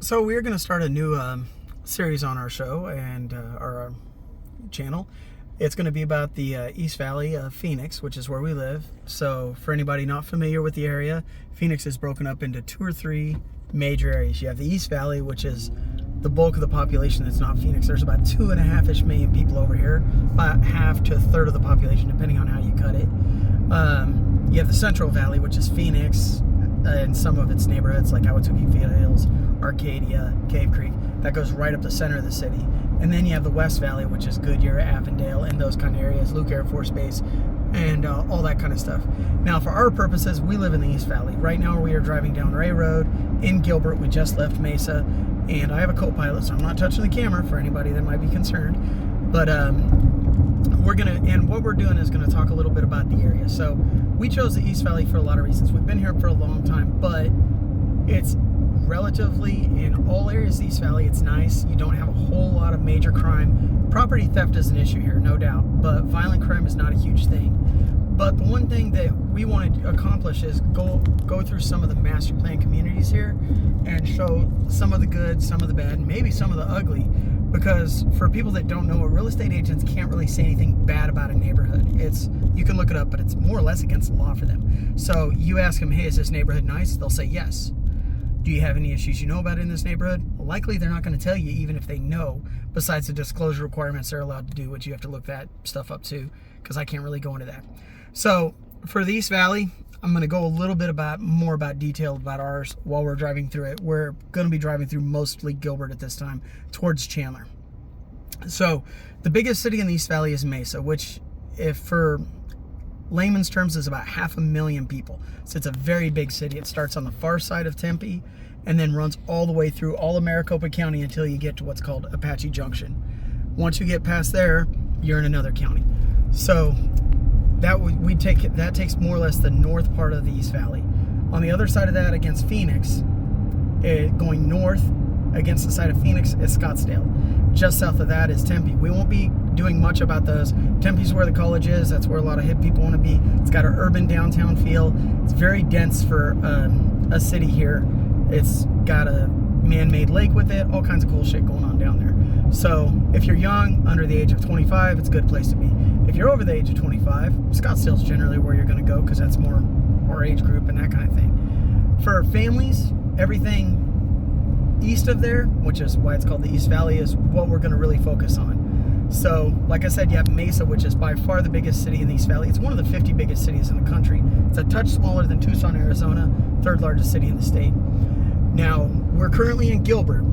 So we're going to start a new series on our show and our channel. It's going to be about the East Valley of Phoenix, which is where we live. So for anybody not familiar with the area, Phoenix is broken up into 2 or 3 major areas. You have the East Valley, which is the bulk of the population that's not Phoenix. There's about 2.5-ish million people over here, about half to a third of the population, depending on how you cut it. You have the Central Valley, which is Phoenix, and some of its neighborhoods like Ahwatukee Hills, Arcadia, Cave Creek, that goes right up the center of the city. And then you have the West Valley, which is Goodyear, Avondale, and those kind of areas, Luke Air Force Base, and all that kind of stuff. Now, for our purposes, we live in the East Valley. Right now, we are driving down Ray Road in Gilbert. We just left Mesa, and I have a co-pilot, so I'm not touching the camera for anybody that might be concerned. But what we're doing is gonna talk a little bit about the area. So we chose the East Valley for a lot of reasons. We've been here for a long time, but it's relatively, in all areas of the East Valley, it's nice. You don't have a whole lot of major crime. Property theft is an issue here, no doubt, but violent crime is not a huge thing. But the one thing that we want to accomplish is go through some of the master plan communities here and show some of the good, some of the bad, and maybe some of the ugly. Because for people that don't know, real estate agents can't really say anything bad about a neighborhood. You can look it up, but it's more or less against the law for them. So you ask them, hey, is this neighborhood nice? They'll say yes. Do you have any issues you know about in this neighborhood? Well, likely they're not going to tell you, even if they know, besides the disclosure requirements they're allowed to do, which you have to look that stuff up too, because I can't really go into that. So for the East Valley, I'm going to go a little bit more about detail about ours while we're driving through it. We're going to be driving through mostly Gilbert at this time, towards Chandler. So the biggest city in the East Valley is Mesa, which, if for layman's terms, is about 500,000 people. So it's a very big city. It starts on the far side of Tempe and then runs all the way through all of Maricopa County until you get to what's called Apache Junction. Once you get past there, you're in another county. So that takes more or less the north part of the East Valley. On the other side of that, against Phoenix, going north against the side of Phoenix, is Scottsdale. Just south of that is Tempe. We won't be doing much about those. Tempe's where the college is. That's where a lot of hip people want to be. It's got an urban downtown feel. It's very dense for a city here. It's got a man-made lake with it. All kinds of cool shit going on down there. So if you're young, under the age of 25, it's a good place to be. If you're over the age of 25, Scottsdale's generally where you're going to go, because that's more our age group and that kind of thing. For families, everything east of there, which is why it's called the East Valley, is what we're going to really focus on. So, like I said, you have Mesa, which is by far the biggest city in the East Valley. It's one of the 50 biggest cities in the country. It's a touch smaller than Tucson, Arizona, third largest city in the state. Now, we're currently in Gilbert.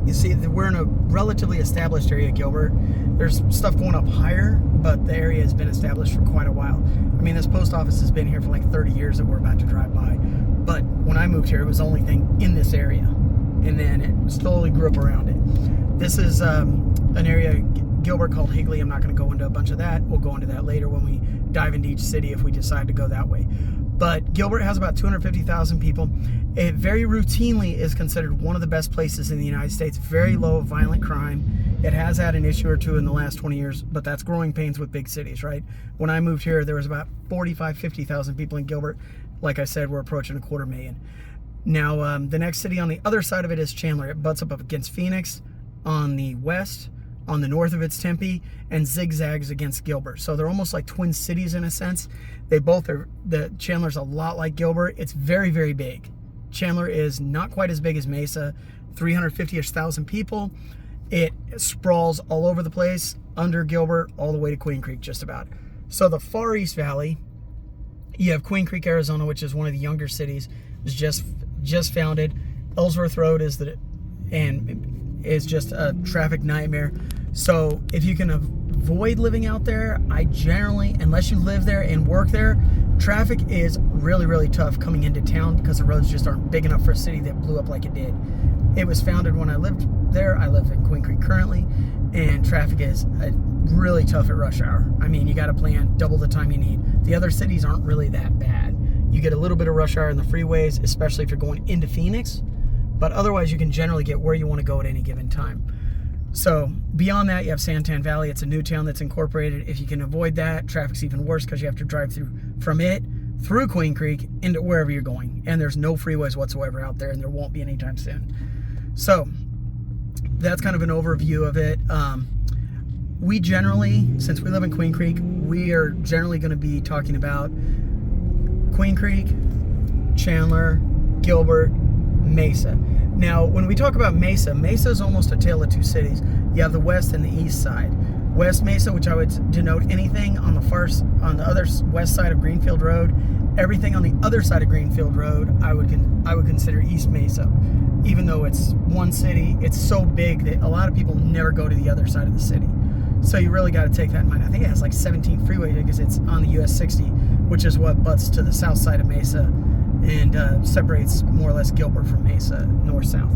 You see, we're in a relatively established area, Gilbert. There's stuff going up higher, but the area has been established for quite a while. I mean, this post office has been here for like 30 years that we're about to drive by. But when I moved here, it was the only thing in this area. And then it slowly grew up around it. This is an area, Gilbert, called Higley. I'm not going to go into a bunch of that. We'll go into that later when we dive into each city if we decide to go that way. But Gilbert has about 250,000 people. It very routinely is considered one of the best places in the United States. Very low violent crime. It has had an issue or two in the last 20 years, but that's growing pains with big cities, right? When I moved here, there was about 50,000 people in Gilbert. Like I said, we're approaching 250,000. Now, the next city on the other side of it is Chandler. It butts up against Phoenix on the west. On the north of it's Tempe, and zigzags against Gilbert. So they're almost like twin cities in a sense. Chandler's a lot like Gilbert. It's very, very big. Chandler is not quite as big as Mesa, 350,000 people. It sprawls all over the place, under Gilbert, all the way to Queen Creek, just about. So the far East Valley, you have Queen Creek, Arizona, which is one of the younger cities. It was just founded. Ellsworth Road is just a traffic nightmare. So if you can avoid living out there, I generally, unless you live there and work there, traffic is really, really tough coming into town because the roads just aren't big enough for a city that blew up like it did. It was founded when I lived there. I live in Queen Creek currently, and traffic is really tough at rush hour. I mean, you got to plan double the time you need. The other cities aren't really that bad. You get a little bit of rush hour in the freeways, especially if you're going into Phoenix, but otherwise you can generally get where you want to go at any given time. So beyond that, you have Santan Valley. It's a new town that's incorporated. If you can avoid that, traffic's even worse because you have to drive from it through Queen Creek into wherever you're going. And there's no freeways whatsoever out there, and there won't be anytime soon. So that's kind of an overview of it. We generally, since we live in Queen Creek, we are generally going to be talking about Queen Creek, Chandler, Gilbert, Mesa. Now, when we talk about Mesa, Mesa is almost a tale of two cities. You have the west and the east side. West Mesa, which I would denote anything on the other west side of Greenfield Road. Everything on the other side of Greenfield Road, I would consider East Mesa. Even though it's one city, it's so big that a lot of people never go to the other side of the city. So you really got to take that in mind. I think it has like 17 freeways because it's on the US 60, which is what butts to the south side of Mesa and separates more or less Gilbert from Mesa, north-south.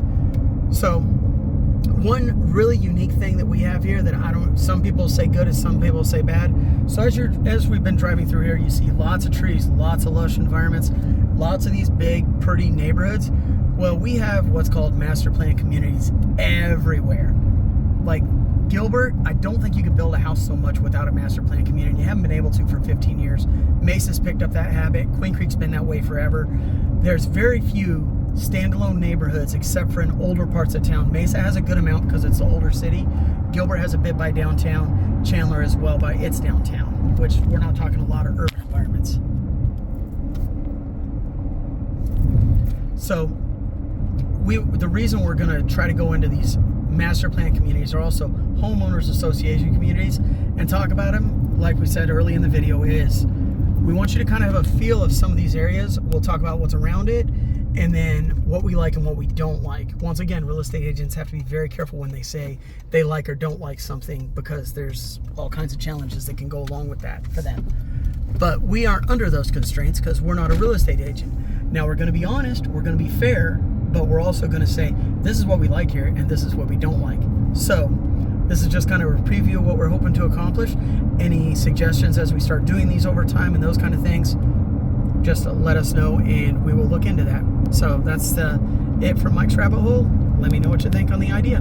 So one really unique thing that we have here that some people say good and some people say bad. So as we've been driving through here, you see lots of trees, lots of lush environments, lots of these big, pretty neighborhoods. Well, we have what's called master plan communities everywhere. Like Gilbert, I don't think you could build a house so much without a master plan community. You haven't been able to for 15 years. Mesa's picked up that habit. Queen Creek's been that way forever. There's very few standalone neighborhoods except for in older parts of town. Mesa has a good amount because it's the older city. Gilbert has a bit by downtown. Chandler as well by its downtown, which we're not talking a lot of urban environments. So the reason we're going to try to go into these master plan communities are also homeowners association communities and talk about them, like we said early in the video, is we want you to kind of have a feel of some of these areas. We'll talk about what's around it and then what we like and what we don't like. Once again, real estate agents have to be very careful when they say they like or don't like something because there's all kinds of challenges that can go along with that for them. But we aren't under those constraints because we're not a real estate agent. Now, we're going to be honest, we're going to be fair, but we're also going to say this is what we like here and this is what we don't like. So this is just kind of a preview of what we're hoping to accomplish. Any suggestions as we start doing these over time and those kind of things, just let us know and we will look into that. So that's it from Mike's Rabbit Hole. Let me know what you think on the idea.